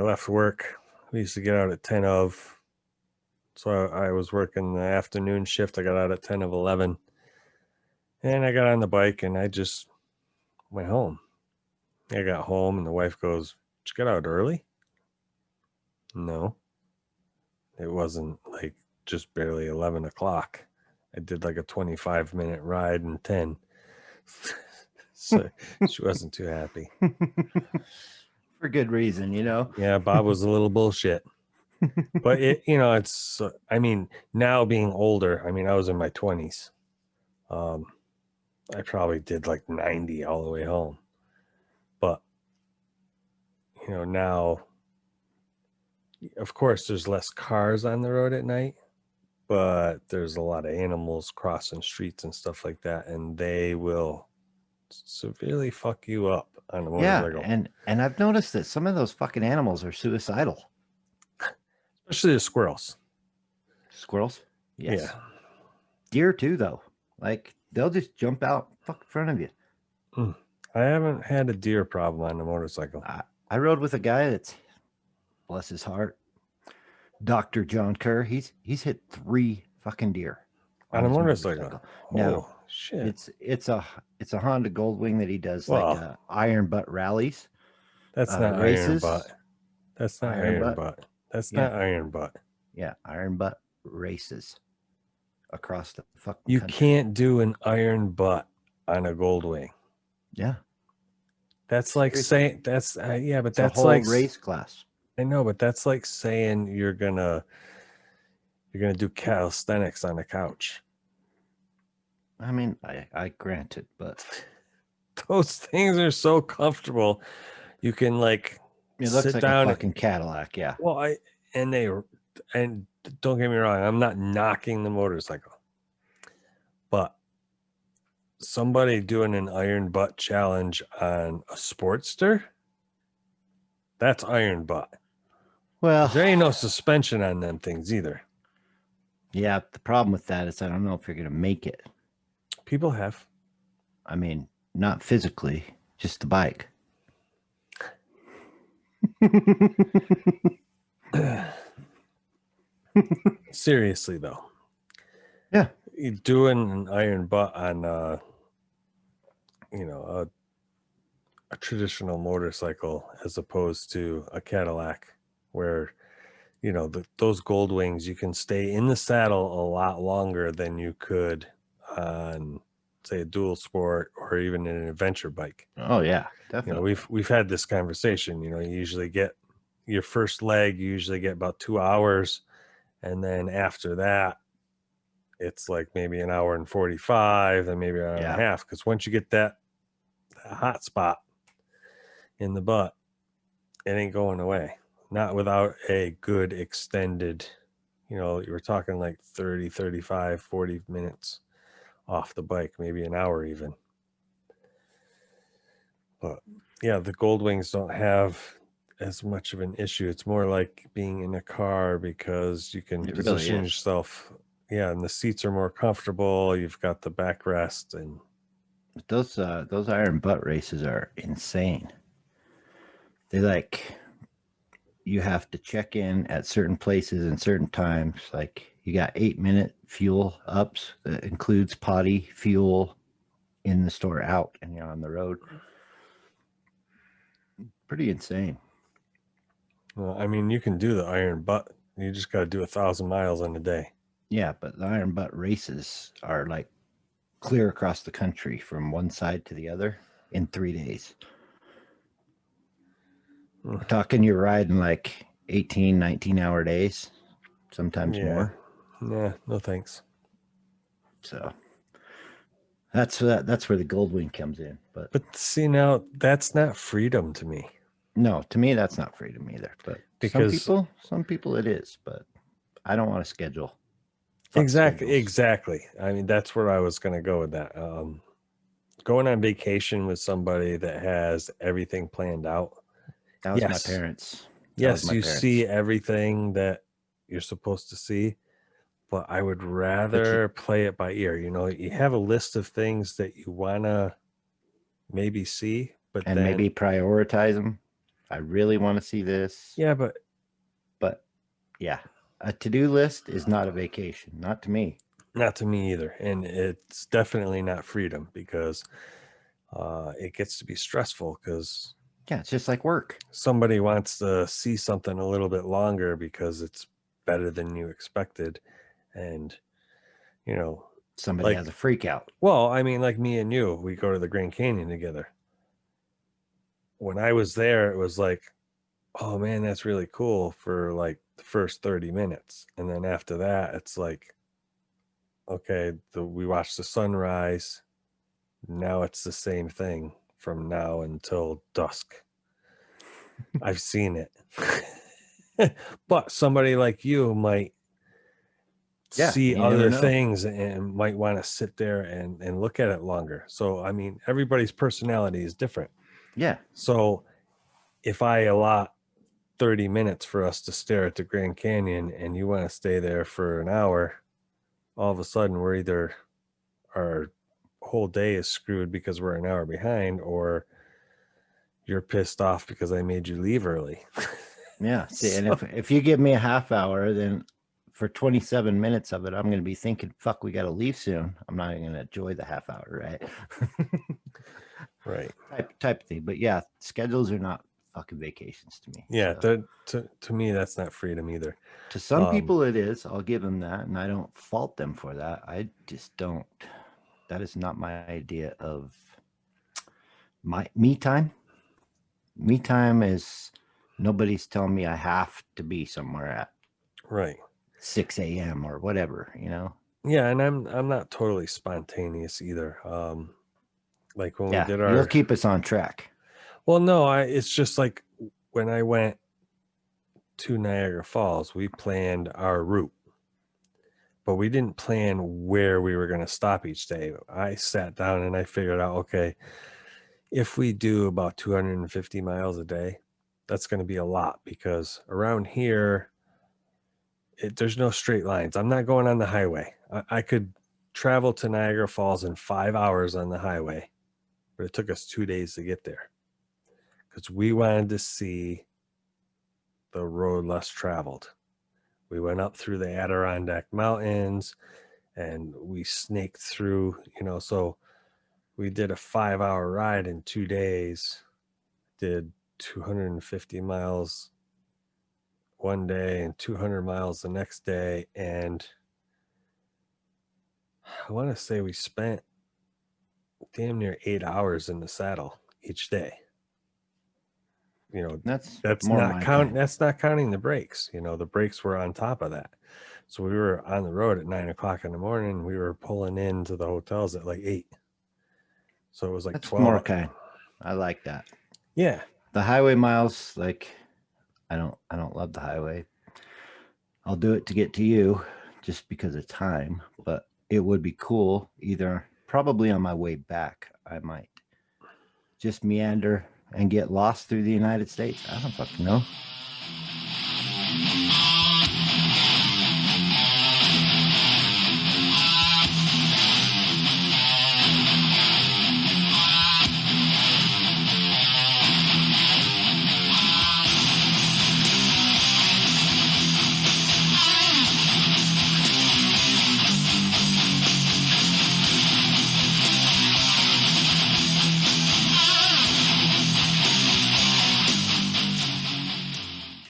left work. We used to get out at 10 of. So I was working the afternoon shift. I got out at 10 of 11. And I got on the bike and I just went home. I got home and the wife goes, "Did you get out early?" No. It wasn't like just barely 11 o'clock. I did like a 25-minute ride in 10. So she wasn't too happy. For good reason, you know? Yeah, Bob was a little bullshit. But it's, I mean, now being older, I mean, I was in my 20s. I probably did like 90 all the way home. But, now, of course, there's less cars on the road at night, but there's a lot of animals crossing streets and stuff like that, and they will severely fuck you up on a motorcycle. Yeah, and I've noticed that some of those fucking animals are suicidal. Especially the squirrels. Squirrels? Yes. Yeah. Deer too, though. Like they'll just jump out fuck in front of you. I haven't had a deer problem on a motorcycle. I rode with a guy that's, bless his heart, Dr. John Kerr. He's hit 3 fucking deer On a his motorcycle. No, shit. It's a Honda Goldwing that he does like iron butt rallies. That's not races. iron butt. That's not iron butt. That's not iron butt. Yeah, iron butt races across the fucking You country. can't do an iron butt on a Goldwing. Yeah. That's like saying that's but it's that's a whole like race class. I know, but that's like saying you're gonna do calisthenics on a couch. I mean, I grant it, but those things are so comfortable. You can like it looks sit like down a fucking Cadillac, yeah. Well, and don't get me wrong, I'm not knocking the motorcycle, but somebody doing an iron butt challenge on a Sportster, that's iron butt. Well, there ain't no suspension on them things either. Yeah, the problem with that is I don't know if you're going to make it. People have. I mean, not physically, just the bike. Seriously, though. Yeah. You're doing an iron butt on, a traditional motorcycle as opposed to a Cadillac where, those Goldwings, you can stay in the saddle a lot longer than you could on, say, a dual sport or even an adventure bike. Oh yeah, definitely. We've had this conversation. You usually get your first leg, you usually get about 2 hours, and then after that, it's like maybe an hour and 45, then maybe an hour and a half. Because once you get that hot spot in the butt, it ain't going away. Not without a good extended, you were talking like 30, 35, 40 minutes off the bike, maybe an hour even. But yeah, the Goldwings don't have as much of an issue. It's more like being in a car because you can position yourself. Yeah, and the seats are more comfortable. You've got the backrest, and those iron butt races are insane. They you have to check in at certain places and certain times. Like you got 8-minute fuel ups that includes potty fuel in the store out, and you're on the road. Pretty insane. Well, I mean, you can do the iron butt. You just got to do 1,000 miles in a day. Yeah, but the iron butt races are like clear across the country from one side to the other in 3 days. We're talking you're riding like 18, 19-hour days, sometimes more. Yeah, no thanks. So that's where the Goldwing comes in. But see, now that's not freedom to me. No, to me that's not freedom either. But because some people it is. But I don't want to schedule. Exactly. I mean, that's where I was going to go with that. Going on vacation with somebody that has everything planned out. That was my parents. Yes, you see everything that you're supposed to see, but I would rather play it by ear. You have a list of things that you want to maybe see, but maybe prioritize them. I really want to see this. Yeah, but But yeah, a to-do list is not a vacation, not to me. not to me either. And it's definitely not freedom because it gets to be stressful because Yeah, it's just like work. somebody wants to see something a little bit longer because it's better than you expected. And, you know, Somebody like, has a freak out. well, I mean, like me and you, we go to the Grand Canyon together. When I was there, it was like, oh man, that's really cool for like the first 30 minutes. And then after that, it's like, okay, we watched the sunrise. Now it's the same thing from now until dusk. I've seen it. But somebody like you might Yeah, see you never other know. things and might want to sit there and look at it longer. So, I mean, everybody's personality is different. Yeah, So if I allot 30 minutes for us to stare at the Grand Canyon and you want to stay there for an hour, all of a sudden we're either our whole day is screwed because we're an hour behind, or you're pissed off because I made you leave early. yeah. See, and So- if you give me a half hour, then for 27 minutes of it, I'm going to be thinking, fuck, we got to leave soon. I'm not even going to enjoy the half hour, right? right. type of thing. But yeah, schedules are not fucking vacations to me. Yeah, So, to me that's not freedom either. to some Um, people it is. I'll give them that, and I don't fault them for that. I just don't. That is not my idea of my me time. Me time is nobody's telling me I have to be somewhere at right. 6 a.m. or whatever, you know. Yeah, and I'm not totally spontaneous either. Like when we Yeah, did you'll our keep us on track. well, no, it's just like when I went to Niagara Falls, we planned our route, but we didn't plan where we were going to stop each day. I sat down and I figured out, okay, if we do about 250 miles a day, that's going to be a lot because around here, there's no straight lines. I'm not going on the highway. I could travel to Niagara Falls in 5 hours on the highway, but it took us 2 days to get there because we wanted to see the road less traveled. We went up through the Adirondack Mountains and we snaked through, so we did a 5-hour ride in 2 days, did 250 miles one day and 200 miles the next day. And I want to say we spent damn near 8 hours in the saddle each day. That's more my time. That's not counting the breaks. The breaks were on top of that. So we were on the road at 9 o'clock in the morning. We were pulling into the hotels at like 8. So it was like That's 12. more kind. I like that. Yeah. The highway miles, like I don't love the highway. I'll do it to get to you just because of time, but it would be cool either probably on my way back. I might just meander and get lost through the United States. I don't fucking know.